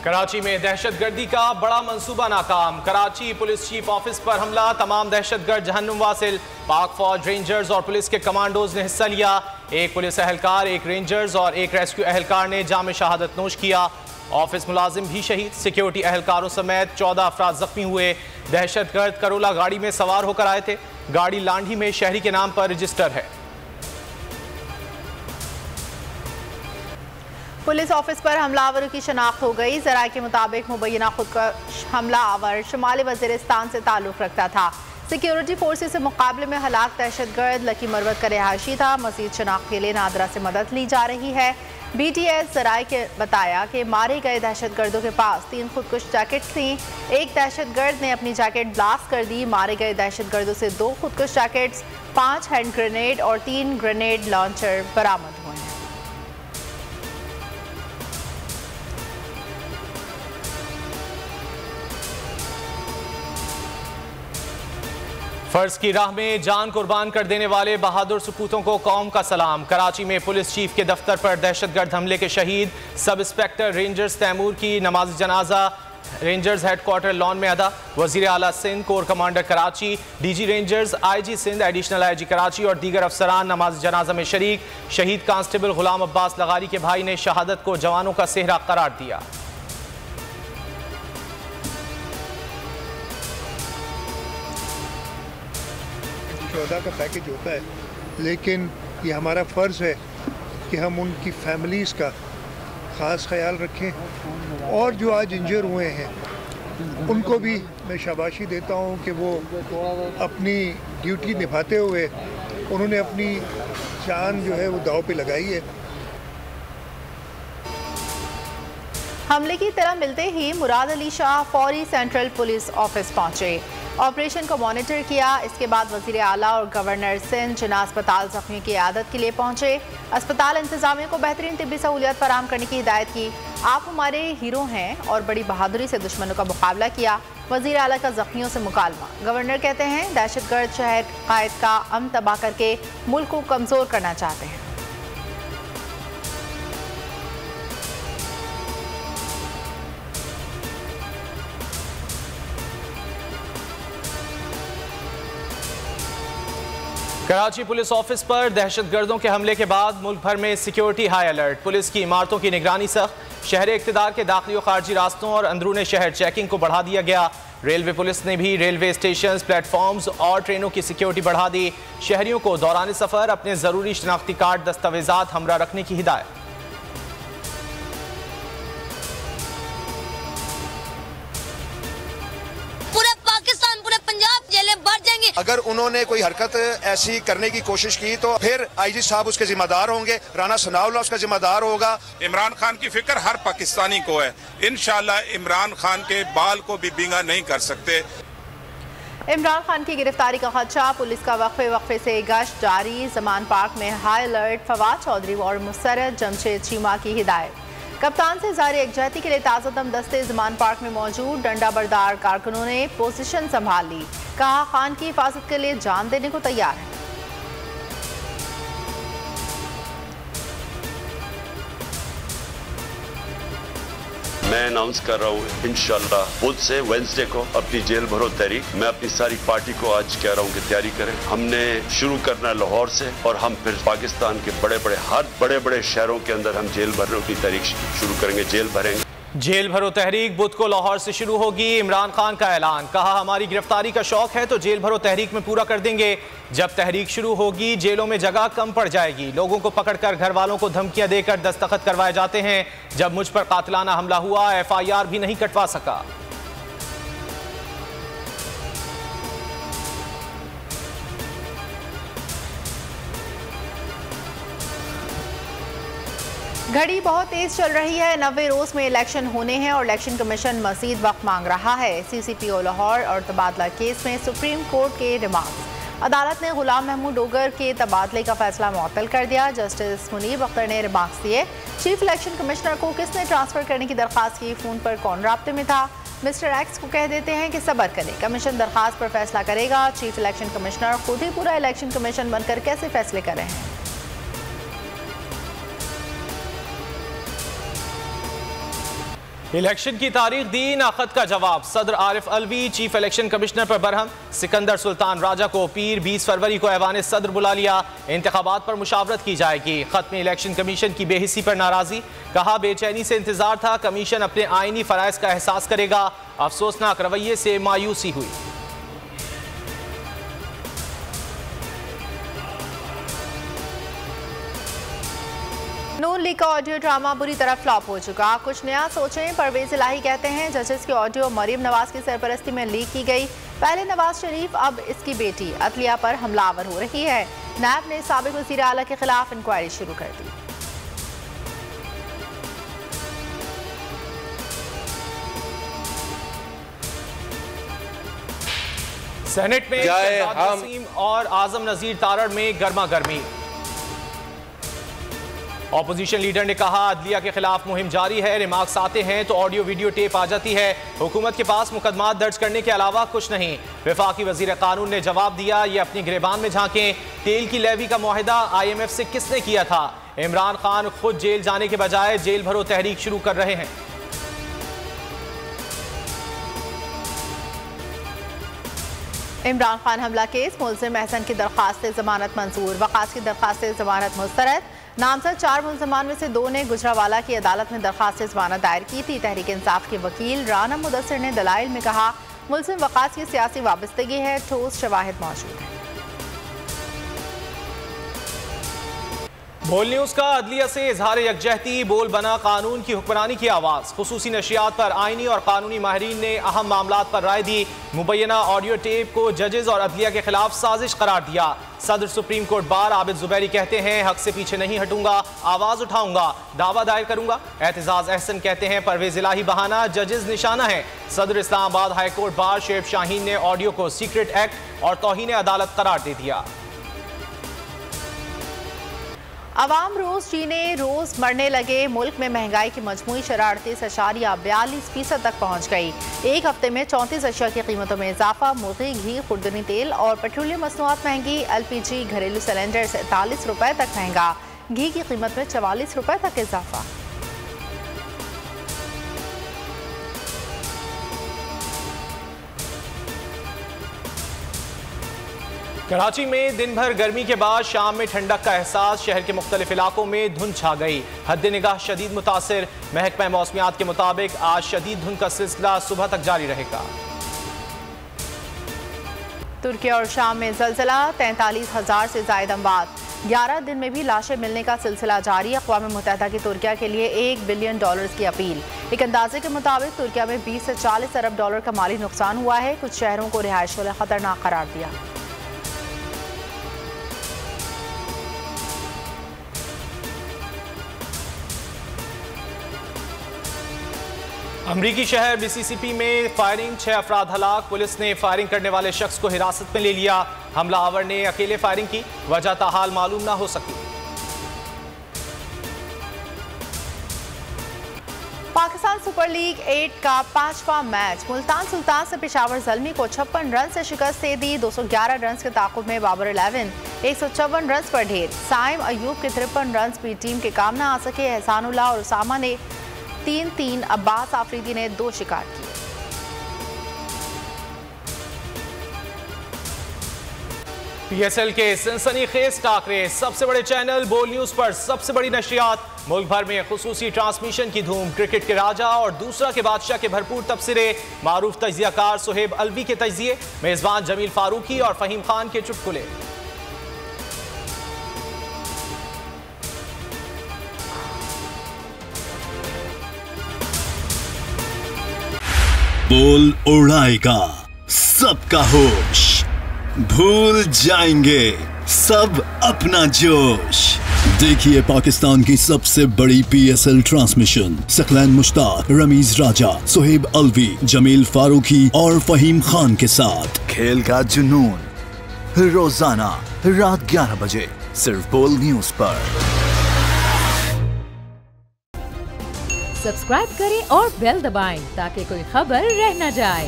कराची में दहशतगर्दी का बड़ा मंसूबा नाकाम। कराची पुलिस चीफ ऑफिस पर हमला, तमाम दहशतगर्द जहन्नुम वासिल। पाक फौज, रेंजर्स और पुलिस के कमांडोज ने हिस्सा लिया। एक पुलिस एहलकार, एक रेंजर्स और एक रेस्क्यू एहलकार ने जाम शहादत नोश किया। ऑफिस मुलाजिम भी शहीद। सिक्योरिटी एहलकारों समेत 14 अफराद जख्मी हुए। दहशतगर्द करोला गाड़ी में सवार होकर आए थे। गाड़ी लांढी में शहरी के नाम पर रजिस्टर है। पुलिस ऑफिस पर हमलावरों की शनाख्त हो गई। जराये के मुताबिक मुबैना खुदकुश हमलावर शुमाली वजीरिस्तान से ताल्लुक़ रखता था। सिक्योरिटी फोर्सेस से मुकाबले में हलाक दहशतगर्द लकी मरवत का रिहायशी था। मज़ीद शनाख्त के लिए नादरा से मदद ली जा रही है। BTS जराये के बताया कि मारे गए दहशतगर्दों के पास 3 खुदकुश जैकेट थी। एक दहशतगर्द ने अपनी जैकेट ब्लास्ट कर दी। मारे गए दहशतगर्दों से 2 खुदकुश जैकेट्स, 5 हैंड ग्रेनेड और 3 ग्रेनेड लॉन्चर बरामद हुए हैं। फर्ज की राह में जान कुर्बान कर देने वाले बहादुर सपूतों को कौम का सलाम। कराची में पुलिस चीफ के दफ्तर पर दहशतगर्द हमले के शहीद सब इंस्पेक्टर रेंजर्स तैमूर की नमाज जनाजा रेंजर्स हेडक्वार्टर लॉन में अदा। वजीर आला Sindh, core commander Karachi, DG rangers, IG Sindh, additional IG Karachi और दीगर अफसरान नमाज जनाजा में शरीक। शहीद कांस्टेबल गुलाम अब्बास लगारी के भाई ने शहादत को जवानों का सेहरा करार दिया। 14 का पैकेज होता है, लेकिन ये हमारा फ़र्ज़ है कि हम उनकी फैमिलीज़ का ख़ास ख्याल रखें और जो आज इंजर हुए हैं उनको भी मैं शाबाशी देता हूँ कि वो अपनी ड्यूटी निभाते हुए उन्होंने अपनी जान जो है वो दाव पे लगाई है। हमले की तरह मिलते ही मुराद अली शाह फौरी सेंट्रल पुलिस ऑफिस पहुंचे। ऑपरेशन को मॉनिटर किया। इसके बाद वजीर आला और गवर्नर सिंध जिना अस्पताल जख्मियों की इयादत के लिए पहुंचे। अस्पताल इंतजामिया को बेहतरीन तिब्बी सहूलियत फराहम करने की हिदायत की। आप हमारे हीरो हैं और बड़ी बहादुरी से दुश्मनों का मुकाबला किया। वजीर आला का जख्मियों से मुकालमा। गवर्नर कहते हैं दहशतगर्द शहर कायद का अमन तबाह करके मुल्क को कमज़ोर करना चाहते हैं। कराची पुलिस ऑफिस पर दहशतगर्दों के हमले के बाद मुल्क भर में सिक्योरिटी हाई अलर्ट। पुलिस की इमारतों की निगरानी सख्त। शहर इक़्तिदार के दाखिली और खारजी रास्तों और अंदरूनी शहर चेकिंग को बढ़ा दिया गया। रेलवे पुलिस ने भी रेलवे स्टेशन, प्लेटफॉर्म्स और ट्रेनों की सिक्योरिटी बढ़ा दी। शहरियों को दौरान सफ़र अपने ज़रूरी शनाख्ती कार्ड दस्तावेजात हमरा रखने की हिदायत। अगर उन्होंने कोई हरकत ऐसी करने की कोशिश की तो फिर IG साहब उसके जिम्मेदार होंगे, राना सनाउल्लाह उसका जिम्मेदार होगा। इमरान खान की फिक्र हर पाकिस्तानी को है। इंशाअल्लाह इमरान खान के बाल को भी बींगा नहीं कर सकते। इमरान खान की गिरफ्तारी का खदशा। पुलिस का वक्फे से गश्त जारी। जमान पार्क में हाई अलर्ट। फवाद चौधरी और मुसरत जमशेद चीमा की हिदायत। कप्तान से जारी एकजहती के लिए ताज़ादम दस्ते जमान पार्क में मौजूद। डंडा बरदार कारकुनों ने पोजीशन संभाल ली। कहा खान की हिफाजत के लिए जान देने को तैयार है। मैं अनाउंस कर रहा हूँ इंशाल्लाह बुध से वेडनेसडे को अपनी जेल भरो तहरीक। मैं अपनी सारी पार्टी को आज कह रहा हूँ कि तैयारी करें। हमने शुरू करना है लाहौर से और हम फिर पाकिस्तान के हर बड़े बड़े शहरों के अंदर हम जेल भरने की तहरीक शुरू करेंगे, जेल भरेंगे। जेल भरो तहरीक बुध को लाहौर से शुरू होगी। इमरान खान का ऐलान। कहा हमारी गिरफ्तारी का शौक है तो जेल भरो तहरीक में पूरा कर देंगे। जब तहरीक शुरू होगी जेलों में जगह कम पड़ जाएगी। लोगों को पकड़कर घर वालों को धमकियां देकर दस्तखत करवाए जाते हैं। जब मुझ पर कातिलाना हमला हुआ FIR भी नहीं कटवा सका। घड़ी बहुत तेज चल रही है। 90 रोज में इलेक्शन होने हैं और इलेक्शन कमीशन मजीद वक्त मांग रहा है। CCPO लाहौर और तबादला केस में सुप्रीम कोर्ट के रिमार्क्स। अदालत ने गुलाम महमूद डोगर के तबादले का फैसला मुअत्तल कर दिया। जस्टिस मुनीब अख्तर ने रिमार्क्स दिए। चीफ इलेक्शन कमिश्नर को किसने ट्रांसफर करने की दरख्वास्त की, फोन पर कौन राब्ते में था। मिस्टर एक्स को कह देते हैं कि सब्र करें, कमीशन दरख्वास्त पर फैसला करेगा। चीफ इलेक्शन कमिश्नर खुद ही पूरा इलेक्शन कमीशन बनकर कैसे फैसले कर रहे हैं। इलेक्शन की तारीख दी, नाखत का जवाब। सदर Arif Alvi chief election commissioner पर बरहम। सिकंदर सुल्तान राजा को पीर 20 फरवरी को ऐवान सदर बुला लिया। इंतखाबात पर मुशावरत की जाएगी। खत्म इलेक्शन कमीशन की बेहिसी पर नाराजी। कहा बेचैनी से इंतजार था, कमीशन अपने आईनी फराइज का एहसास करेगा। अफसोसनाक रवैये से मायूसी हुई। नून लीग का ऑडियो ड्रामा बुरी तरह फ्लॉप हो चुका। कुछ नया सोचें, परवेज इलाही कहते हैं जजेस की ऑडियो मरीम नवाज की सरपरस्ती में लीक की गई। पहले नवाज शरीफ, अब इसकी बेटी अतलिया पर हमलावर हो रही है। नैब ने साबिक वज़ीर आला के खिलाफ इंक्वायरी शुरू कर दी। सेनेट में वसीम और आजम नजीर तारड़ में गर्मा गर्मी। ऑपोजिशन लीडर ने कहा अदलिया के खिलाफ मुहिम जारी है, रिमार्क्स आते हैं तो ऑडियो वीडियो टेप आ जाती है। हुकूमत के पास मुकदमात दर्ज करने के अलावा कुछ नहीं। वफाकी वजीर कानून ने जवाब दिया, ये अपनी गिरबान में झांकें। तेल की लेवी का मुआहिदा IMF से किसने किया था? इमरान खान खुद जेल जाने के बजाय जेल भरो तहरीक शुरू कर रहे हैं। इमरान खान हमला केस, मुलजिम एहसन की दरख्वास्त से जमानत मंजूर। वकास की दरख्वास्त से जमानत मुस्तरद। नामजद 4 मुलजमान में से 2 ने गुजरावाला की अदालत में दरख्वास्त से जमानत दायर की थी। तहरीक इंसाफ के वकील राना मुदस्सिर ने दलाइल में कहा मुलजिम वकास की सियासी वाबस्तगी है, ठोस शवाहिद मौजूद है। बोल न्यूज का अदलिया से इजहार यकजहती, बोल बना कानून की हुक्मरानी की आवाज। खुसूसी नशियात पर आईनी और कानूनी माहिरीन ने अहम मामलात पर राय दी। मुबैना ऑडियो टेप को जजेस और अदलिया के खिलाफ साजिश करार दिया। सदर supreme court bar Abid Zubairi कहते हैं हक से पीछे नहीं हटूंगा, आवाज उठाऊंगा, दावा दायर करूंगा। एतजाज अहसन कहते हैं परवेज इलाही बहाना, जजेस निशाना है। सदर इस्लामाबाद हाई कोर्ट बार शेब शाहीन ने ऑडियो को सीक्रेट एक्ट और तौहीन अदालत करार दे दिया। अवाम रोज जीने, रोज मरने लगे। मुल्क में महंगाई की मजमूई शरह 38.42% तक पहुँच गई। एक हफ्ते में 34 अशिया की कीमतों में इजाफा। मुर्गी, घी, खुर्दनी तेल और पेट्रोलियम मसनूआत महंगी। LPG घरेलू सिलेंडर 47 रुपए तक महंगा। घी की कीमत में 44 रुपए तक इजाफा। कराची में दिन भर गर्मी के बाद शाम में ठंडक का एहसास। शहर के मुख्तलिफ इलाकों में धुंध छा गई। हद निगाह शदीद मुतासिर। महकमा मौसमियात के मुताबिक आज शदीद धुंध का सिलसिला सुबह तक जारी रहेगा। तुर्की और शाम में जलजला, 43,000 से ज्यादा अमवात। 11 दिन में भी लाशें मिलने का सिलसिला जारी। अक़वाम मुत्तहिदा की तुर्किया के लिए $1 बिलियन की अपील। एक अंदाजे के मुताबिक तुर्किया में 20 से 40 अरब डॉलर का माली नुकसान हुआ है। कुछ शहरों को रिहाइश वाला खतरनाक करार दिया। अमरीकी शहर मिसिसिपी में फायरिंग, 6 अफराद हलाक। पुलिस ने फायरिंग करने वाले शख्स को हिरासत में ले लिया। हमलावर ने अकेले फायरिंग की, वजह ताहाल मालूम ना हो सकी। पाकिस्तान सुपर लीग 8 का 5वां मैच। मुल्तान सुल्तान से पेशावर ज़ल्मी को 56 रन से शिकस्त दे दी। 211 रन के ताक़ुब में बाबर 11 154 रन पर ढेर। साइम अयूब के 53 रन भी टीम के काम ना आ सके। एहसानुल्लाह और उसामा ने 3-3, अब्बास आफरीदी ने 2 शिकार किए। PSL के सनसनीखेज टाकरे, सबसे बड़े चैनल बोल न्यूज पर सबसे बड़ी नशरियात। मुल्क भर में खुसूसी ट्रांसमिशन की धूम। क्रिकेट के राजा और दूसरा के बादशाह के भरपूर तबसरे। मारूफ तजियाकार सुहेब अलवी के तजिए, मेजबान जमील फारूकी और फहीम खान के चुटकुले। बोल उड़ाएगा सबका होश, भूल जाएंगे सब अपना जोश। देखिए पाकिस्तान की सबसे बड़ी PSL ट्रांसमिशन सकलैन मुश्ताक, रमीज राजा, सुहेब अलवी, जमील फारूकी और फहीम खान के साथ। खेल का जुनून रोजाना रात 11 बजे सिर्फ बोल न्यूज पर। सब्सक्राइब करें और बेल दबाएं ताकि कोई खबर रह न जाए।